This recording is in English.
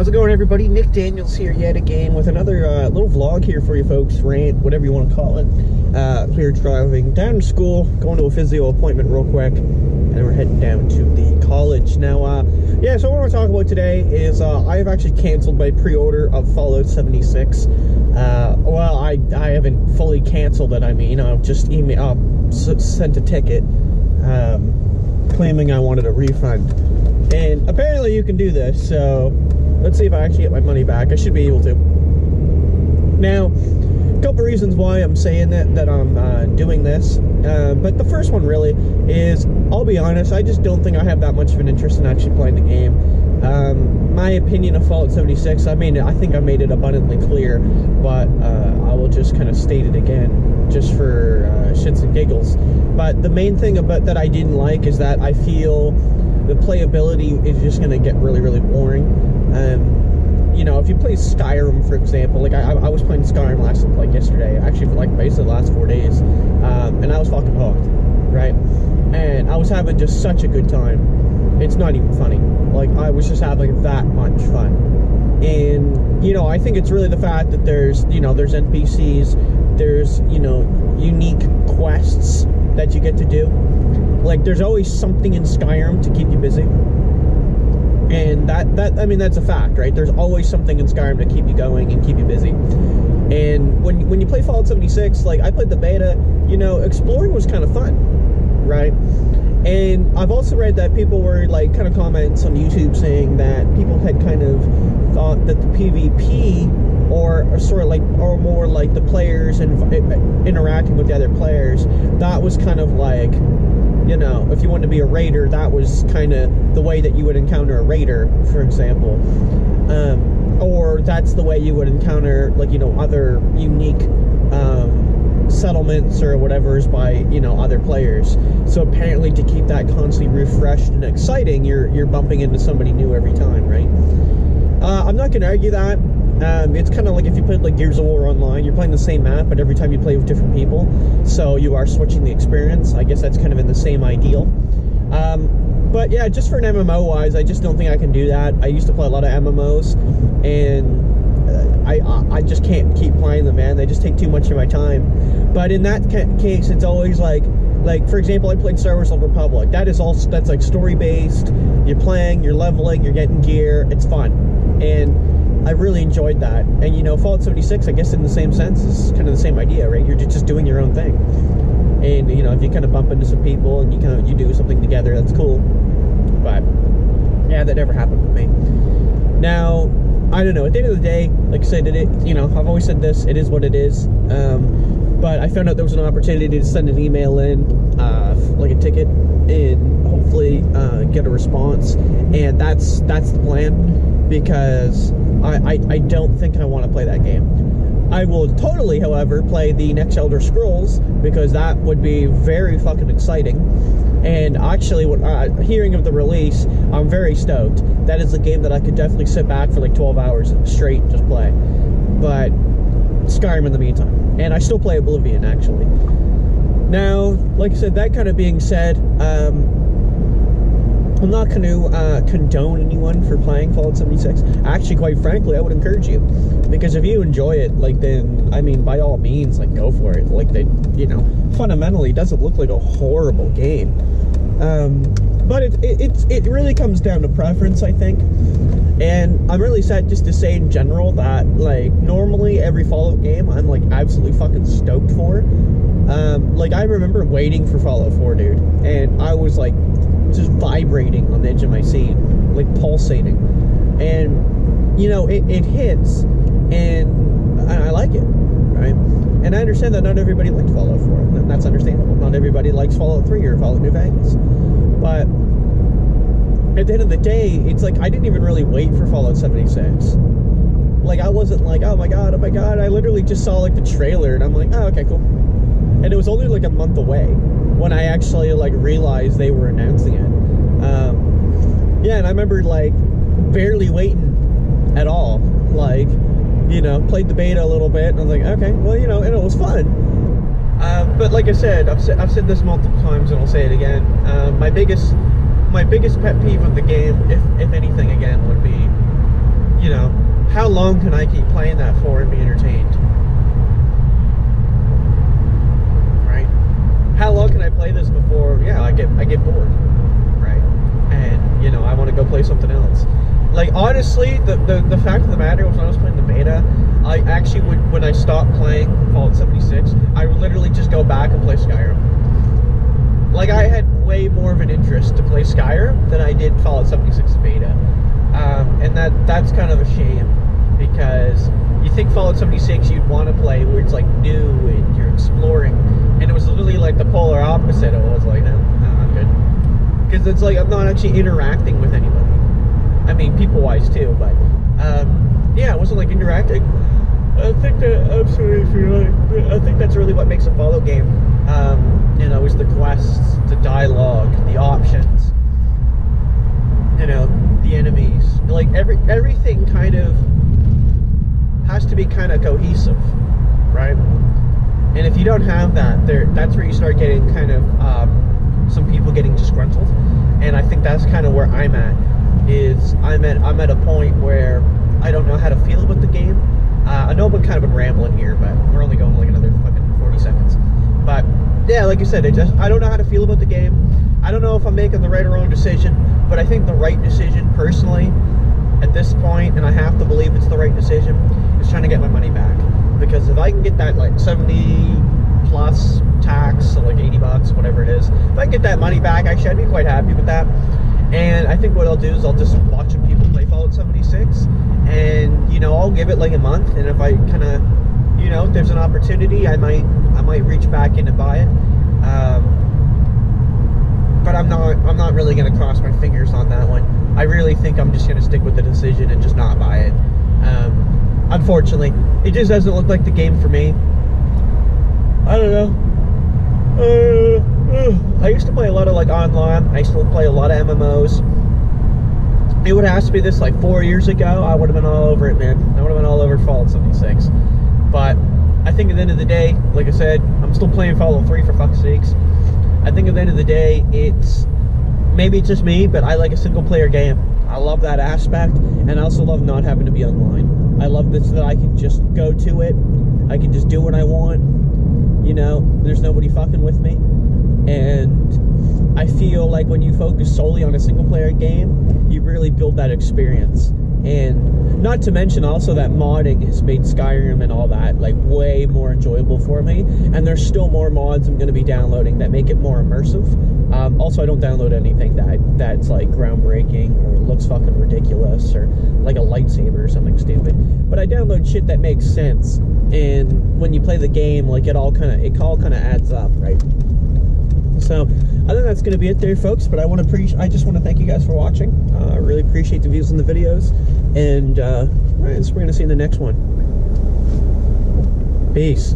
How's it going, everybody? Nick Daniels here yet again with another little vlog here for you folks, rant, whatever you want to call it. We're driving down to school, going to a physio appointment real quick, and then we're heading down to the college. Now, yeah, so what I want to talk about today is I've actually canceled my pre-order of Fallout 76. Well, I haven't fully canceled it. I mean, I've just sent a ticket claiming I wanted a refund. And apparently you can do this, so let's see if I actually get my money back. I should be able to. Now, a couple reasons why I'm saying that I'm doing this. But the first one really is, I'll be honest, I just don't think I have that much of an interest in actually playing the game. My opinion of Fallout 76, I think I made it abundantly clear, but I will just kind of state it again, just for shits and giggles. But the main thing about that I didn't like is that I feel the playability is just going to get really, really boring. You know, if you play Skyrim, for example, like I was playing Skyrim yesterday, actually for basically the last 4 days, and I was fucking hooked, right? And I was having just such a good time. It's not even funny. Like, I was just having that much fun. And, you know, I think it's really the fact that there's NPCs, there's, unique quests that you get to do. Like, there's always something in Skyrim to keep you busy. And that's a fact, right? There's always something in Skyrim to keep you going and keep you busy. And when you play Fallout 76, like, I played the beta, exploring was kind of fun, right? And I've also read that people were, kind of comments on YouTube saying that people had kind of thought that the PvP, or more like the players and interacting with the other players, that was kind of like, if you wanted to be a raider, that was kind of the way that you would encounter a raider, for example. Or that's the way you would encounter, other unique settlements or whatever is by, other players. So apparently to keep that constantly refreshed and exciting, you're bumping into somebody new every time, right? I'm not going to argue that. It's kind of like if you played Gears of War Online, you're playing the same map, but every time you play with different people, so you are switching the experience. I guess that's kind of in the same ideal. But yeah, just for an MMO wise, I just don't think I can do that. I used to play a lot of MMOs, and I just can't keep playing them, man. They just take too much of my time. But in that case, it's always like for example, I played Star Wars: Old Republic. That's like story based. You're playing, you're leveling, you're getting gear. It's fun, and I really enjoyed that. And Fallout 76, I guess in the same sense, is kind of the same idea, right? You're just doing your own thing. And if you kind of bump into some people and you do something together, that's cool. But yeah, that never happened with me. Now, I don't know. At the end of the day, like I said, I've always said this. It is what it is. But I found out there was an opportunity to send an email in, like a ticket, and hopefully get a response. And that's the plan. Because I don't think I want to play that game. I will totally, however, play the next Elder Scrolls, because that would be very fucking exciting. And actually, hearing of the release, I'm very stoked. That is a game that I could definitely sit back for 12 hours straight and just play. But Skyrim in the meantime. And I still play Oblivion, actually. Now, like I said, that kind of being said, I'm not going to condone anyone for playing Fallout 76. Actually, quite frankly, I would encourage you. Because if you enjoy it, then, by all means, go for it. Fundamentally, it doesn't look like a horrible game. But it really comes down to preference, I think. And I'm really sad just to say in general that, normally every Fallout game I'm, absolutely fucking stoked for. I remember waiting for Fallout 4, dude. And I was, just vibrating on the edge of my seat, pulsating, and it hits, and I like it, right? And I understand that not everybody likes Fallout 4, and that's understandable. Not everybody likes Fallout 3 or Fallout New Vegas, but at the end of the day, it's I didn't even really wait for Fallout 76. I wasn't oh my god, I literally just saw the trailer, and I'm oh, okay, cool. And it was only a month away when I actually realized they were announcing it. Yeah, and I remember barely waiting at all. Played the beta a little bit, and I was okay, well, and it was fun. But like I said, I've said this multiple times, and I'll say it again. My biggest pet peeve of the game, if anything, again, would be, how long can I keep playing that for and be entertained? Right? How long can I play this before, yeah, I get bored, right? And, you know, I want to go play something else. Like, honestly, the fact of the matter was when I was playing the beta, I actually would, when I stopped playing Fallout 76, I would literally just go back and play Skyrim. Like, I had way more of an interest to play Skyrim than I did Fallout 76 beta. And that's kind of a shame, because you think Fallout 76 you'd want to play where it's like new and you're exploring, and it was literally like the polar opposite. I was like, no, I'm good, because it's like I'm not actually interacting with anybody. I mean, people-wise too, but yeah, it wasn't like interacting. I think I think that's really what makes a Fallout game. You know, is the quests, the dialogue, the options. You know, the enemies. Like everything kind of has to be kind of cohesive, right? And if you don't have that, that's where you start getting kind of some people getting disgruntled. And I think that's kind of where I'm at. I'm at a point where I don't know how to feel about the game. I know I've kind of been rambling here, but we're only going like another fucking 40 seconds. But yeah, like I said, I don't know how to feel about the game. I don't know if I'm making the right or wrong decision, but I think the right decision, personally, at this point, and I have to believe it's the right decision, is trying to get my money back. Because if I can get that like 70 plus tax, so like 80 bucks, whatever it is, if I can get that money back, actually I'd be quite happy with that. And I think what I'll do is I'll just watch some people play Fallout 76, and, you know, I'll give it like a month, and if I kind of, you know, if there's an opportunity, I might reach back in and buy it. But I'm not really going to cross my fingers on that one. I really think I'm just going to stick with the decision and just not buy it. Unfortunately, it just doesn't look like the game for me. I don't know. I used to play a lot of like online. I used to play a lot of MMOs. It would have to be this like 4 years ago. I would have been all over it, man. I would have been all over Fallout 76. But I think at the end of the day, like I said, I'm still playing Fallout 3 for fuck's sakes. I think at the end of the day, maybe it's just me, but I like a single player game. I love that aspect, and I also love not having to be online. I love this, that I can just go to it. I can just do what I want. You know, there's nobody fucking with me. And I feel like when you focus solely on a single player game, you really build that experience. And not to mention also that modding has made Skyrim and all that like way more enjoyable for me. And there's still more mods I'm going to be downloading that make it more immersive. Also, I don't download anything that's like groundbreaking or looks fucking ridiculous or like a lightsaber or something stupid. But I download shit that makes sense. And when you play the game, like it all kind of adds up, right? So I think that's going to be it there, folks. But I just want to thank you guys for watching. I really appreciate the views on the videos, and we're going to see you in the next one. Peace.